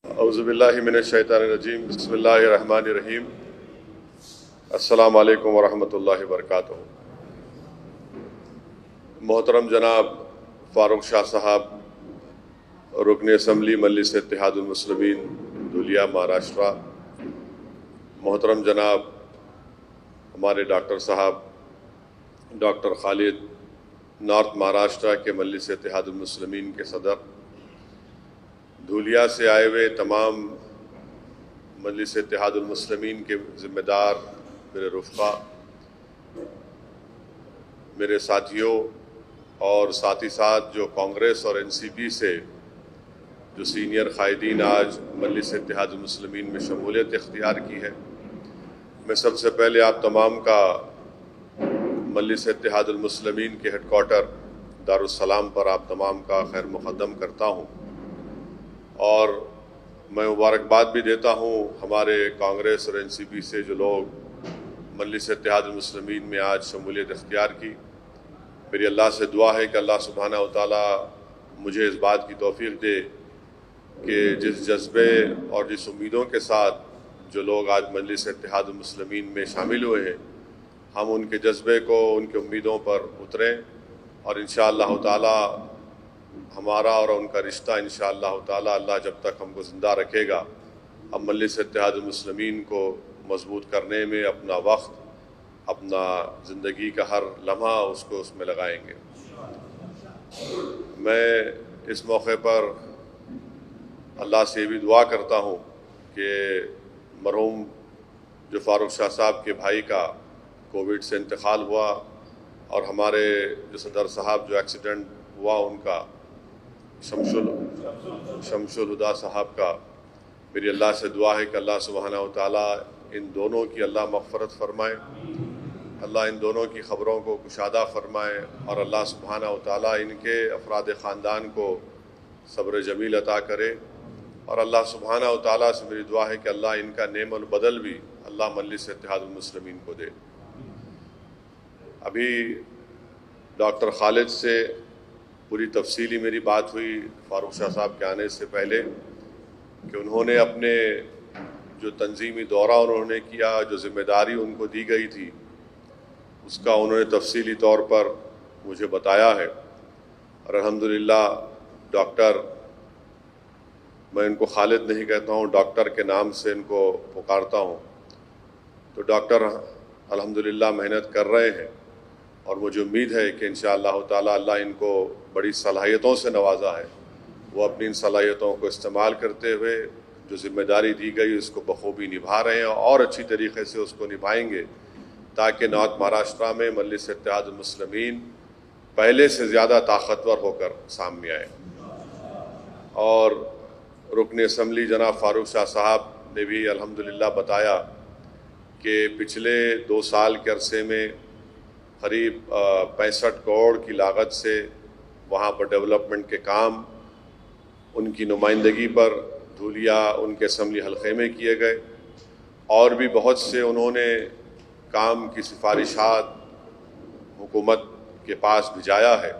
اعوذ باللہ من الشیطان الرجیم، بسم اللہ الرحمن الرحیم۔ السلام علیکم ورحمۃ اللہ وبرکاتہ۔ محترم جناب فاروق شاہ صاحب، رکن اسمبلی مجلس اتحاد المسلمین دھولیا مہاراشٹرا، محترم جناب ہمارے ڈاکٹر صاحب ڈاکٹر خالد، نارتھ مہاراشٹرا کے مجلس اتحاد المسلمین کے صدر، دھولیا سے آئے ہوئے تمام مجلس اتحاد المسلمین کے ذمہ دار، میرے رفقا، میرے ساتھیوں اور ساتھ ہی ساتھ جو کانگریس اور NCP سے جو سینئر قائدین آج مجلس اتحاد المسلمین میں شمولیت اختیار کی ہے، میں سب سے پہلے آپ تمام کا مجلس اتحاد المسلمین کے ہیڈ کوارٹر دارالسلام پر آپ تمام کا خیر مقدم کرتا ہوں، اور میں مبارکباد بھی دیتا ہوں ہمارے کانگریس اور NCP سے جو لوگ مجلس اتحاد المسلمین میں آج شمولیت اختیار کی۔ میری اللہ سے دعا ہے کہ اللہ سبحانہ و تعالیٰ مجھے اس بات کی توفیق دے کہ جس جذبے اور جس امیدوں کے ساتھ جو لوگ آج مجلس اتحاد المسلمین میں شامل ہوئے ہیں، ہم ان کے جذبے کو، ان کے امیدوں پر اتریں، اور انشاءاللہ تعالیٰ ہمارا اور ان کا رشتہ انشاءاللہ تعالیٰ اللہ جب تک ہم کو زندہ رکھے گا، ہم مجلس اتحاد المسلمین کو مضبوط کرنے میں اپنا وقت، اپنا زندگی کا ہر لمحہ اس میں لگائیں گے۔ میں اس موقع پر اللہ سے بھی دعا کرتا ہوں کہ مرحوم جو فاروق شاہ صاحب کے بھائی کا کووڈ سے انتقال ہوا، اور ہمارے جو صدر صاحب جو ایکسیڈنٹ ہوا ان کا، شمس الہدا صاحب کا، میری اللہ سے دعا ہے کہ اللہ سبحانہ و تعالیٰ ان دونوں کی اللہ مغفرت فرمائے، اللہ ان دونوں کی خبروں کو کشادہ فرمائے، اور اللہ سبحانہ و تعالیٰ ان کے افراد خاندان کو صبر جمیل عطا کرے، اور اللہ سبحانہ و تعالیٰ سے میری دعا ہے کہ اللہ ان کا نعم البدل بھی اللہ مجلس اتحاد المسلمین کو دے۔ ابھی ڈاکٹر خالد سے پوری تفصیلی میری بات ہوئی فاروق شاہ صاحب کے آنے سے پہلے، کہ انہوں نے اپنے جو تنظیمی دورہ انہوں نے کیا، جو ذمہ داری ان کو دی گئی تھی، اس کا انہوں نے تفصیلی طور پر مجھے بتایا ہے، اور الحمدللہ ڈاکٹر، میں ان کو خالد نہیں کہتا ہوں، ڈاکٹر کے نام سے ان کو پکارتا ہوں، تو ڈاکٹر الحمدللہ محنت کر رہے ہیں، اور مجھے امید ہے کہ انشاءاللہ تعالیٰ اللہ ان کو بڑی صلاحیتوں سے نوازا ہے، وہ اپنی ان صلاحیتوں کو استعمال کرتے ہوئے جو ذمہ داری دی گئی اس کو بخوبی نبھا رہے ہیں، اور اچھی طریقے سے اس کو نبھائیں گے، تاکہ نارتھ مہاراشٹرا میں مجلس اتحاد المسلمین پہلے سے زیادہ طاقتور ہو کر سامنے آئے۔ اور رکن اسمبلی جناب فاروق شاہ صاحب نے بھی الحمدللہ بتایا کہ پچھلے 2 سال کے عرصے میں قریب 65 کروڑ کی لاگت سے وہاں پر ڈیولپمنٹ کے کام ان کی نمائندگی پر دھولیا ان کے اسمبلی حلقے میں کیے گئے، اور بھی بہت سے انہوں نے کام کی سفارشات حکومت کے پاس بھجایا ہے،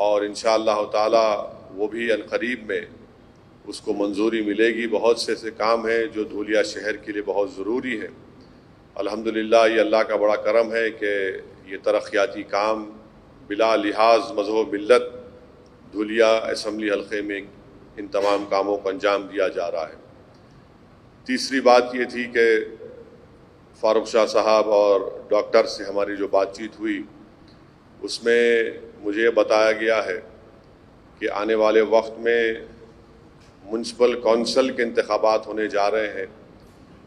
اور انشاءاللہ تعالیٰ وہ بھی عنقریب میں اس کو منظوری ملے گی۔ بہت سے ایسے کام ہیں جو دھولیا شہر کے لیے بہت ضروری ہے۔ الحمدللہ یہ اللہ کا بڑا کرم ہے کہ یہ ترقیاتی کام بلا لحاظ مذہب و ملت دھولیا اسمبلی حلقے میں ان تمام کاموں کو انجام دیا جا رہا ہے۔ تیسری بات یہ تھی کہ فاروق شاہ صاحب اور ڈاکٹر سے ہماری جو بات چیت ہوئی، اس میں مجھے یہ بتایا گیا ہے کہ آنے والے وقت میں میونسپل کونسل کے انتخابات ہونے جا رہے ہیں،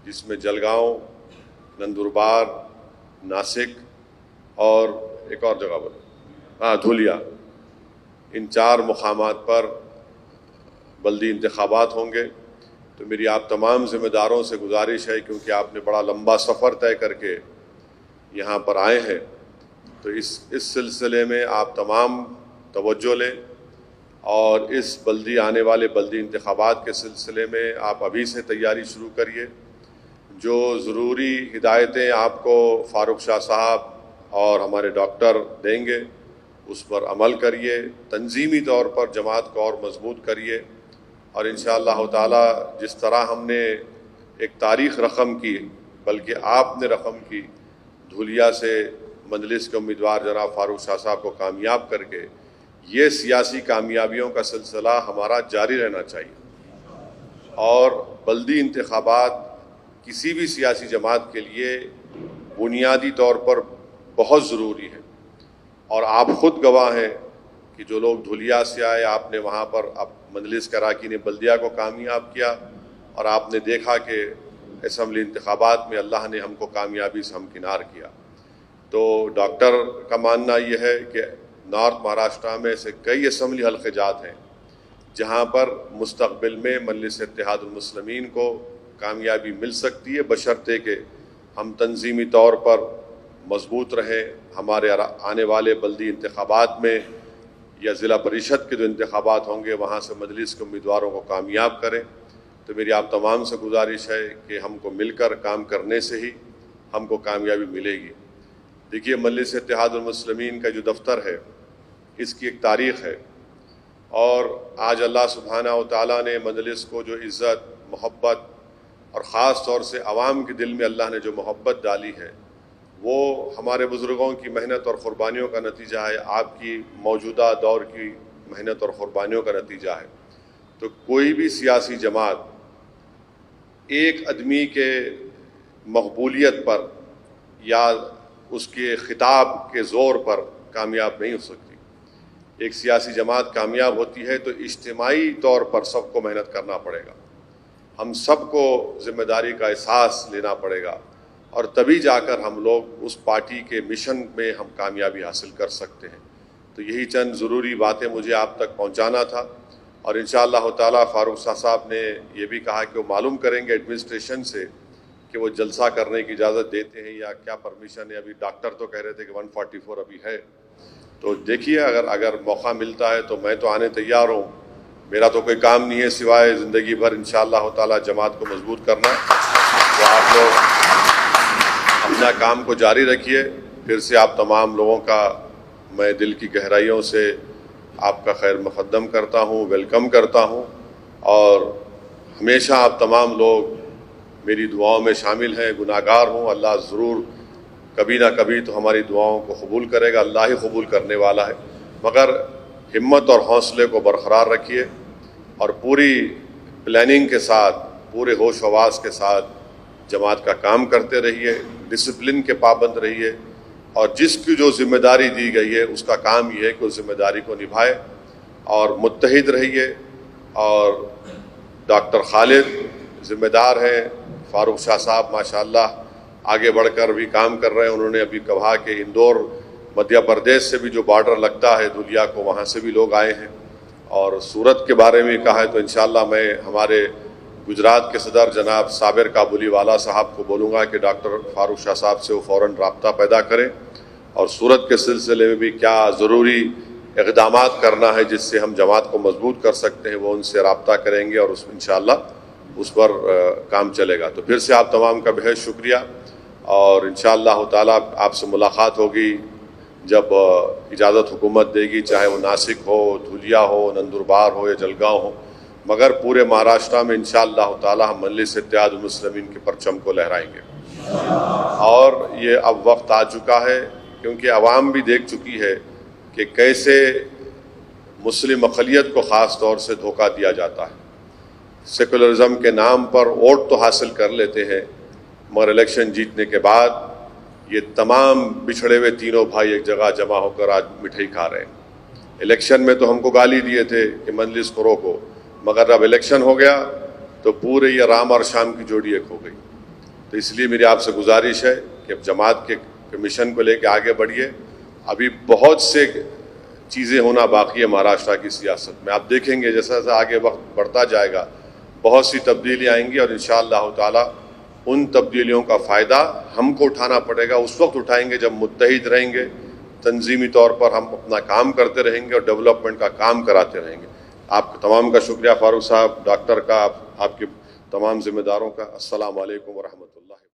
جس میں جلگاؤں، نندربار، ناسک اور ایک اور جگہ دھولیا، ان 4 مقامات پر بلدی انتخابات ہوں گے۔ تو میری آپ تمام ذمہ داروں سے گزارش ہے، کیونکہ آپ نے بڑا لمبا سفر طے کر کے یہاں پر آئے ہیں، تو اس سلسلے میں آپ تمام توجہ لیں، اور اس آنے والے بلدی انتخابات کے سلسلے میں آپ ابھی سے تیاری شروع کریے۔ جو ضروری ہدایتیں آپ کو فاروق شاہ صاحب اور ہمارے ڈاکٹر دیں گے اس پر عمل کریے، تنظیمی طور پر جماعت کو اور مضبوط کریے، اور انشاءاللہ تعالی جس طرح ہم نے ایک تاریخ رقم کی، بلکہ آپ نے رقم کی، دھولیا سے مجلس کے امیدوار جناب فاروق شاہ صاحب کو کامیاب کر کے، یہ سیاسی کامیابیوں کا سلسلہ ہمارا جاری رہنا چاہیے۔ اور بلدی انتخابات کسی بھی سیاسی جماعت کے لیے بنیادی طور پر بہت ضروری ہے، اور آپ خود گواہ ہیں کہ جو لوگ دھولیا سے آئے، آپ نے وہاں پر مجلس کے اراکین بلدیہ کو کامیاب کیا، اور آپ نے دیکھا کہ اسمبلی انتخابات میں اللہ نے ہم کو کامیابی سے ہمکنار کیا۔ تو ڈاکٹر کا ماننا یہ ہے کہ نارتھ مہاراشٹرا میں ایسے کئی اسمبلی حلقے جات ہیں جہاں پر مستقبل میں مجلس اتحاد المسلمین کو کامیابی مل سکتی ہے، بشرطے کہ ہم تنظیمی طور پر مضبوط رہیں، ہمارے آنے والے بلدی انتخابات میں یا ضلع پریشد کے جو انتخابات ہوں گے وہاں سے مجلس کے امیدواروں کو کامیاب کریں۔ تو میری آپ تمام سے گزارش ہے کہ ہم کو مل کر کام کرنے سے ہی ہم کو کامیابی ملے گی۔ دیکھیے، مجلس اتحاد المسلمین کا جو دفتر ہے اس کی ایک تاریخ ہے، اور آج اللہ سبحانہ و تعالیٰ نے مجلس کو جو عزت، محبت اور خاص طور سے عوام کے دل میں اللہ نے جو محبت ڈالی ہے وہ ہمارے بزرگوں کی محنت اور قربانیوں کا نتیجہ ہے، آپ کی موجودہ دور کی محنت اور قربانیوں کا نتیجہ ہے۔ تو کوئی بھی سیاسی جماعت ایک آدمی کے مقبولیت پر یا اس کے خطاب کے زور پر کامیاب نہیں ہو سکتی۔ ایک سیاسی جماعت کامیاب ہوتی ہے تو اجتماعی طور پر سب کو محنت کرنا پڑے گا، ہم سب کو ذمہ داری کا احساس لینا پڑے گا، اور تبھی جا کر ہم لوگ اس پارٹی کے مشن میں ہم کامیابی حاصل کر سکتے ہیں۔ تو یہی چند ضروری باتیں مجھے آپ تک پہنچانا تھا، اور انشاءاللہ تعالیٰ فاروق شاہ صاحب نے یہ بھی کہا کہ وہ معلوم کریں گے ایڈمنسٹریشن سے کہ وہ جلسہ کرنے کی اجازت دیتے ہیں یا کیا پرمیشن ہے۔ ابھی ڈاکٹر تو کہہ رہے تھے کہ 144 ابھی ہے، تو دیکھیے اگر موقع ملتا ہے تو میں تو آنے تیار ہوں۔ میرا تو کوئی کام نہیں ہے سوائے زندگی بھر انشاءاللہ تعالیٰ جماعت کو مضبوط کرنا۔ تو آپ لوگ اپنا کام کو جاری رکھیے۔ پھر سے آپ تمام لوگوں کا میں دل کی گہرائیوں سے آپ کا خیر مقدم کرتا ہوں، ویلکم کرتا ہوں، اور ہمیشہ آپ تمام لوگ میری دعاؤں میں شامل ہیں۔ گناہگار ہوں، اللہ ضرور کبھی نہ کبھی تو ہماری دعاؤں کو قبول کرے گا، اللہ ہی قبول کرنے والا ہے، مگر ہمت اور حوصلے کو برقرار رکھیے، اور پوری پلاننگ کے ساتھ، پورے ہوش و حواس کے ساتھ جماعت کا کام کرتے رہیے، ڈسپلن کے پابند رہیے، اور جس کی جو ذمہ داری دی گئی ہے اس کا کام یہ ہے کہ اس ذمہ داری کو نبھائے، اور متحد رہیے۔ اور ڈاکٹر خالد ذمہ دار ہیں، فاروق شاہ صاحب ماشاءاللہ آگے بڑھ کر بھی کام کر رہے ہیں۔ انہوں نے ابھی کہا کہ اندور مدھیہ پردیش سے بھی جو بارڈر لگتا ہے دھولیا کو، وہاں سے بھی لوگ آئے ہیں، اور سورت کے بارے میں کہا ہے۔ تو انشاءاللہ میں ہمارے گجرات کے صدر جناب صابر کابلی والا صاحب کو بولوں گا کہ ڈاکٹر فاروق شاہ صاحب سے وہ فوراً رابطہ پیدا کریں، اور سورت کے سلسلے میں بھی کیا ضروری اقدامات کرنا ہے جس سے ہم جماعت کو مضبوط کر سکتے ہیں وہ ان سے رابطہ کریں گے، اور انشاءاللہ اس پر کام چلے گا۔ تو پھر سے آپ تمام کا بہت شکریہ، اور انشاءاللہ تعالیٰ آپ سے ملاقات ہوگی جب اجازت حکومت دے گی، چاہے وہ ناسک ہو، دھولیا ہو، نندربار ہو یا جلگاؤں ہو، مگر پورے مہاراشٹرا میں انشاءاللہ تعالیٰ ہم مجلس اتحاد المسلمین کے پرچم کو لہرائیں گے۔ اور یہ اب وقت آ چکا ہے، کیونکہ عوام بھی دیکھ چکی ہے کہ کیسے مسلم اقلیت کو خاص طور سے دھوکہ دیا جاتا ہے۔ سیکولرزم کے نام پر ووٹ تو حاصل کر لیتے ہیں، مگر الیکشن جیتنے کے بعد یہ تمام بچھڑے ہوئے تینوں بھائی ایک جگہ جمع ہو کر آج مٹھائی کھا رہے ہیں۔ الیکشن میں تو ہم کو گالی دیے تھے کہ مجلس کو روکو، مگر اب الیکشن ہو گیا تو پورے یہ رام اور شام کی جوڑی ایک ہو گئی۔ تو اس لیے میری آپ سے گزارش ہے کہ اب جماعت کے مشن کو لے کے آگے بڑھیے۔ ابھی بہت سے چیزیں ہونا باقی ہے مہاراشٹرا کی سیاست میں، آپ دیکھیں گے جیسا جیسا آگے وقت بڑھتا جائے گا بہت سی تبدیلیاں آئیں گی، اور انشاءاللہ تعالیٰ ان تبدیلیوں کا فائدہ ہم کو اٹھانا پڑے گا۔ اس وقت اٹھائیں گے جب متحد رہیں گے، تنظیمی طور پر ہم اپنا کام کرتے رہیں گے اور ڈیولپمنٹ کا کام کراتے رہیں گے۔ آپ تمام کا شکریہ، فاروق صاحب، ڈاکٹر کا، آپ کے تمام ذمہ داروں کا۔ السلام علیکم ورحمۃ اللہ۔